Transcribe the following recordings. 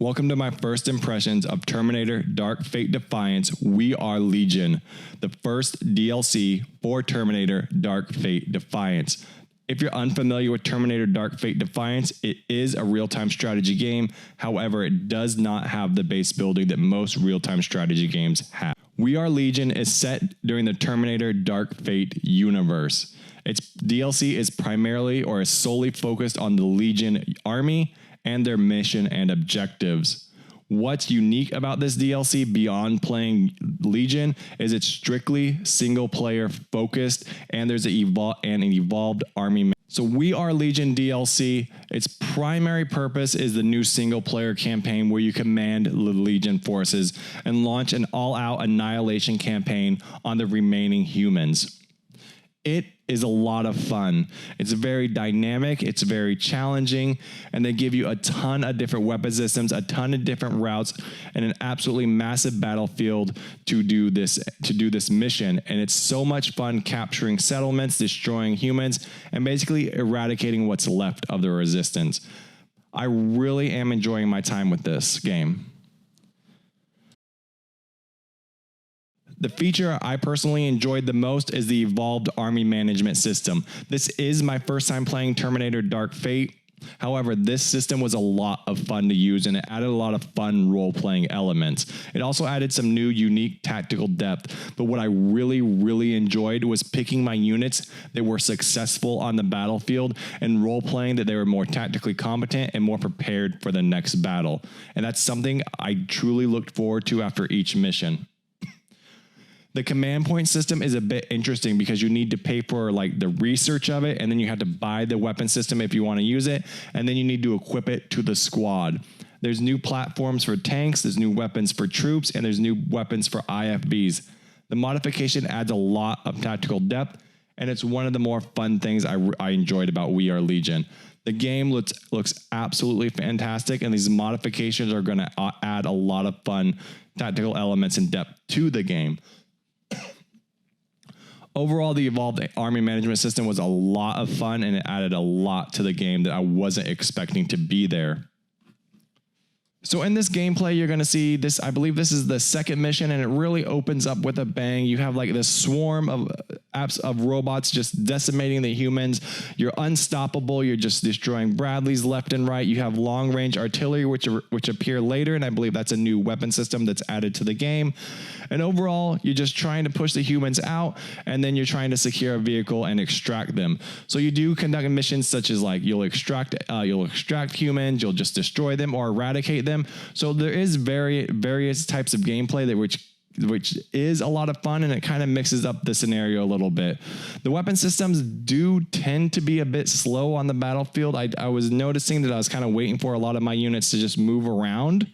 Welcome to my first impressions of Terminator Dark Fate Defiance, We Are Legion, the first DLC for Terminator Dark Fate Defiance. If you're unfamiliar with Terminator Dark Fate Defiance, it is a real-time strategy game. However, it does not have the base building that most real-time strategy games have. We Are Legion is set during the Terminator Dark Fate universe. Its DLC is primarily or is solely focused on the Legion army and their mission and objectives. What's unique about this DLC beyond playing Legion is it's strictly single player focused and there's an evolved army. So We Are Legion DLC, its primary purpose is the new single player campaign where you command the Legion forces and launch an all-out annihilation campaign on the remaining humans. It is a lot of fun. It's very dynamic, it's very challenging, and they give you a ton of different weapon systems, a ton of different routes, and an absolutely massive battlefield to do this mission. And it's so much fun capturing settlements, destroying humans, and basically eradicating what's left of the resistance. I really am enjoying my time with this game. The feature I personally enjoyed the most is the evolved army management system. This is my first time playing Terminator Dark Fate. However, this system was a lot of fun to use and it added a lot of fun role-playing elements. It also added some new unique tactical depth, but what I really enjoyed was picking my units that were successful on the battlefield and role-playing that they were more tactically competent and more prepared for the next battle. And that's something I truly looked forward to after each mission. The command point system is a bit interesting because you need to pay for like the research of it, and then you have to buy the weapon system if you want to use it, and then you need to equip it to the squad. There's new platforms for tanks, there's new weapons for troops, and there's new weapons for IFBs. The modification adds a lot of tactical depth, and it's one of the more fun things I enjoyed about We Are Legion. The game looks absolutely fantastic, and these modifications are going to add a lot of fun tactical elements and depth to the game. Overall, the evolved army management system was a lot of fun and it added a lot to the game that I wasn't expecting to be there. So in this gameplay, you're going to see this, I believe this is the second mission, and it really opens up with a bang. You have like this swarm of robots just decimating the humans. You're unstoppable. You're just destroying Bradleys left and right. You have long-range artillery, which appear later, and I believe that's a new weapon system that's added to the game. And overall, you're just trying to push the humans out, and then you're trying to secure a vehicle and extract them. So you do conduct missions such as like you'll extract humans, you'll just destroy them or eradicate them. So there is various types of gameplay that which is a lot of fun, and it kind of mixes up the scenario a little bit. The weapon systems do tend to be a bit slow on the battlefield. I was noticing that I was kind of waiting for a lot of my units to just move around,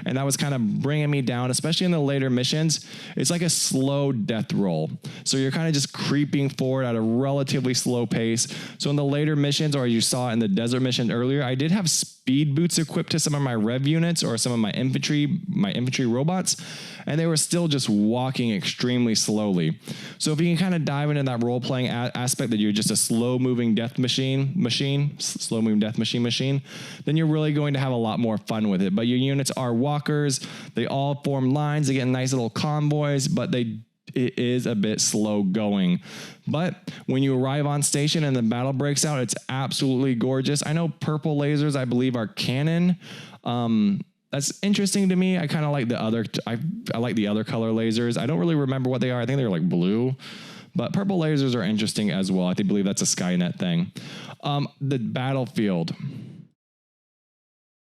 and that was kind of bringing me down, especially in the later missions. It's like a slow death roll. So you're kind of just creeping forward at a relatively slow pace. So in the later missions, or you saw in the desert mission earlier, I did have speed boots equipped to some of my rev units or some of my infantry robots, and they were still just walking extremely slowly. So if you can kind of dive into that role-playing aspect that you're just a slow-moving death machine, then you're really going to have a lot more fun with it. But your units are walkers. They all form lines. They get nice little convoys, but it is a bit slow going. But when you arrive on station and the battle breaks out, it's absolutely gorgeous. I know purple lasers, I believe, are canon. That's interesting to me. I kind of like the other, I like the other color lasers. I don't really remember what they are. I think they're like blue, but purple lasers are interesting as well. I believe that's a Skynet thing. The battlefield.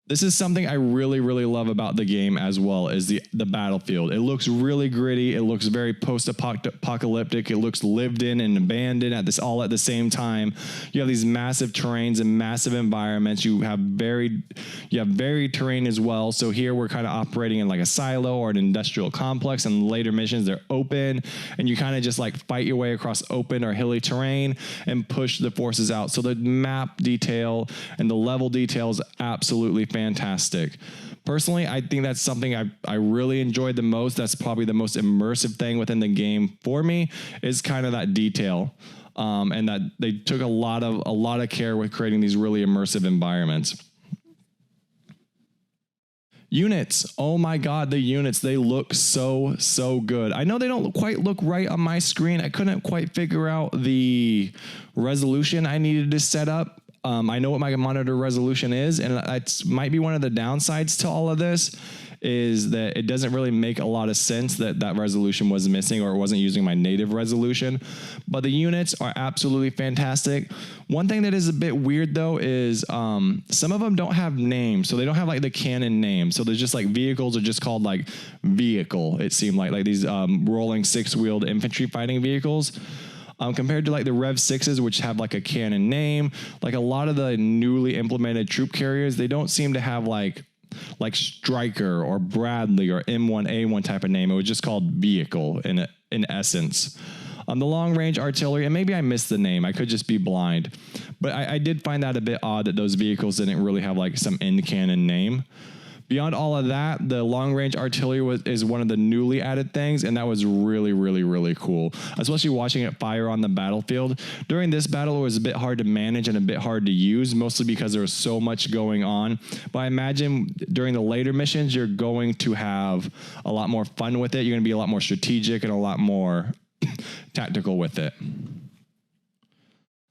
This is something I really love about the game as well, is the battlefield. It looks really gritty. It looks very post-apocalyptic. It looks lived in and abandoned all at the same time. You have these massive terrains and massive environments. You have varied terrain as well. So here we're kind of operating in like a silo or an industrial complex, and later missions they're open, and you kind of just like fight your way across open or hilly terrain and push the forces out. So the map detail and the level detail is absolutely fantastic. Personally, I think that's something I really enjoyed the most. That's probably the most immersive thing within the game for me, is kind of that detail. And that they took a lot of care with creating these really immersive environments. Units. Oh my God, the units, they look so good. I know they don't quite look right on my screen. I couldn't quite figure out the resolution I needed to set up. I know what my monitor resolution is, and that might be one of the downsides to all of this, is that it doesn't really make a lot of sense that that resolution was missing or it wasn't using my native resolution. But the units are absolutely fantastic. One thing that is a bit weird though is some of them don't have names. So they don't have like the canon name. So there's just like vehicles are just called like vehicle. It seemed like these rolling 6-wheeled infantry fighting vehicles. Compared to like the Rev 6s, which have like a canon name, like a lot of the newly implemented troop carriers, they don't seem to have like Stryker or Bradley or M1A1 type of name. It was just called vehicle in essence. The long range artillery, and maybe I missed the name. I could just be blind, but I did find that a bit odd that those vehicles didn't really have like some in canon name. Beyond all of that, the long-range artillery is one of the newly added things, and that was really cool, especially watching it fire on the battlefield. During this battle, it was a bit hard to manage and a bit hard to use, mostly because there was so much going on. But I imagine during the later missions, you're going to have a lot more fun with it. You're going to be a lot more strategic and a lot more tactical with it.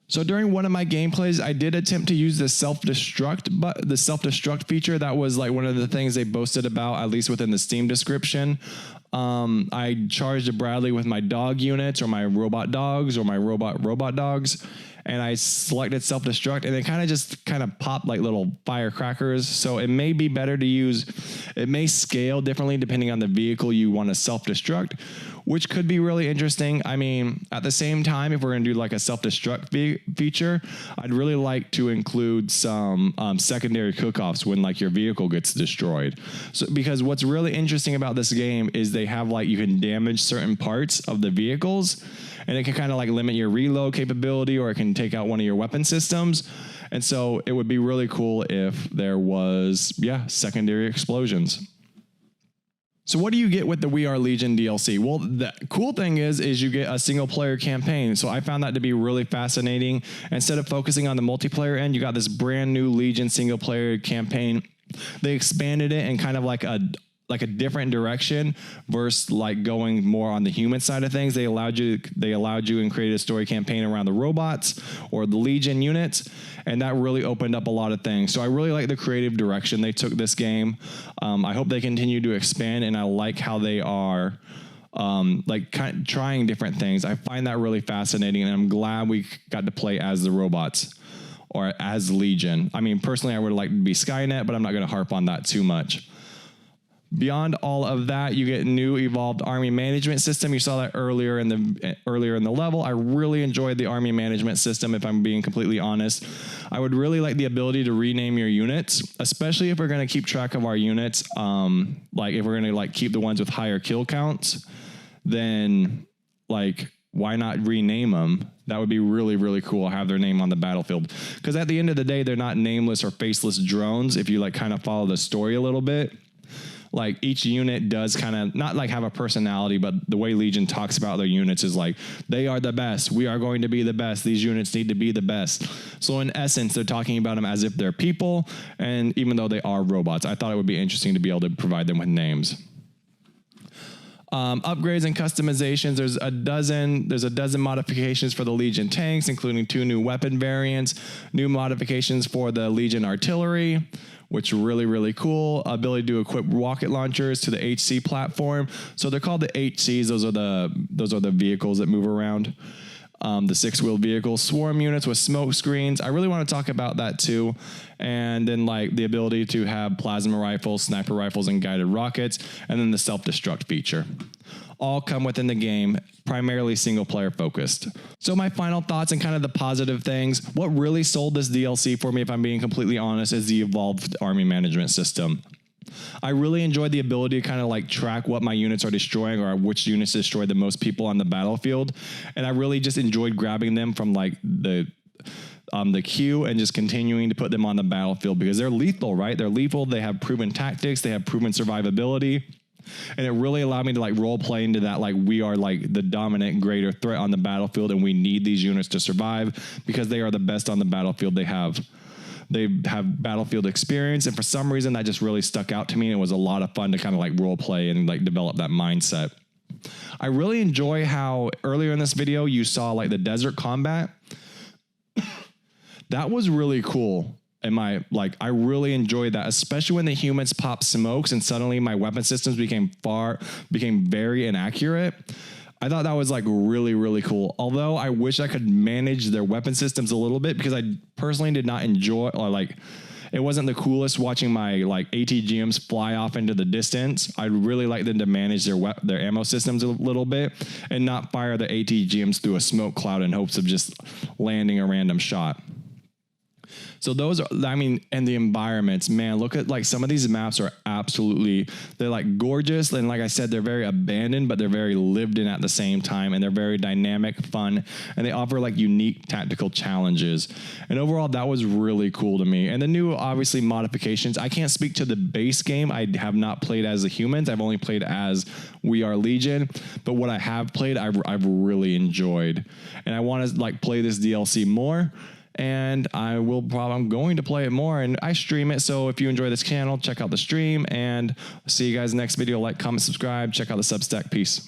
So during one of my gameplays, I did attempt to use the self-destruct, but the self-destruct feature, that was like one of the things they boasted about, at least within the Steam description. I charged a Bradley with my dog units or my robot dogs or my robot dogs, and I selected self-destruct, and it kind of popped like little firecrackers. So it may be better to use, it may scale differently depending on the vehicle you want to self-destruct, which could be really interesting. I mean, at the same time, if we're going to do like a self-destruct feature, I'd really like to include some secondary cook-offs when like your vehicle gets destroyed. So because what's really interesting about this game is they have like, you can damage certain parts of the vehicles, and it can kind of like limit your reload capability, or it can take out one of your weapon systems. And so it would be really cool if there was, secondary explosions. So what do you get with the We Are Legion DLC? Well, the cool thing is you get a single player campaign. So I found that to be really fascinating. Instead of focusing on the multiplayer end, you got this brand new Legion single player campaign. They expanded it in kind of like a different direction versus like going more on the human side of things. They allowed you and created a story campaign around the robots or the Legion units, and that really opened up a lot of things. So I really like the creative direction they took this game. I hope they continue to expand, and I like how they are trying different things. I find that really fascinating, and I'm glad we got to play as the robots or as Legion. I mean, personally, I would like to be Skynet, but I'm not going to harp on that too much. Beyond all of that, you get new evolved army management system. You saw that earlier in the level. I really enjoyed the army management system, if I'm being completely honest. I would really like the ability to rename your units, especially if we're going to keep track of our units. Like if we're going to like keep the ones with higher kill counts, then like why not rename them? That would be really cool. Have their name on the battlefield, because at the end of the day, they're not nameless or faceless drones. If you like kind of follow the story a little bit. Like each unit does kind of not like have a personality, but the way Legion talks about their units is like, they are the best. We are going to be the best. These units need to be the best. So in essence, they're talking about them as if they're people. And even though they are robots, I thought it would be interesting to be able to provide them with names. Upgrades and customizations. There's a dozen modifications for the Legion tanks, including 2 new weapon variants, new modifications for the Legion artillery, which are really cool. Ability to equip rocket launchers to the HC platform. So they're called the HCs. Those are the vehicles that move around. The 6-wheeled vehicles, swarm units with smoke screens. I really want to talk about that too. And then like the ability to have plasma rifles, sniper rifles, and guided rockets, and then the self-destruct feature. All come within the game, primarily single player focused. So my final thoughts and kind of the positive things. What really sold this DLC for me, if I'm being completely honest, is the evolved army management system. I really enjoyed the ability to kind of like track what my units are destroying or which units destroy the most people on the battlefield. And I really just enjoyed grabbing them from like the queue and just continuing to put them on the battlefield, because they're lethal, right? They're lethal. They have proven tactics. They have proven survivability. And it really allowed me to like role play into that, like we are like the dominant greater threat on the battlefield, and we need these units to survive because they are the best on the battlefield. They have They have Battlefield experience, and for some reason that just really stuck out to me, and it was a lot of fun to kind of like role play and like develop that mindset. I really enjoy how earlier in this video you saw like the desert combat. That was really cool. I really enjoyed that, especially when the humans popped smokes and suddenly my weapon systems became very inaccurate. I thought that was like really, really cool. Although I wish I could manage their weapon systems a little bit, because I personally did not enjoy, or like, it wasn't the coolest watching my like ATGMs fly off into the distance. I'd really like them to manage their ammo systems a little bit and not fire the ATGMs through a smoke cloud in hopes of just landing a random shot. So those are, I mean, and the environments, man, look at like some of these maps are absolutely, they're like gorgeous. And like I said, they're very abandoned, but they're very lived in at the same time. And they're very dynamic, fun, and they offer like unique tactical challenges. And overall, that was really cool to me. And the new, obviously, modifications, I can't speak to the base game. I have not played as the humans. I've only played as We Are Legion. But what I have played, I've really enjoyed. And I want to like play this DLC more. And I'm going to play it more, and I stream it. So if you enjoy this channel, check out the stream, and see you guys next video. Like, comment, subscribe, check out the Substack. Peace.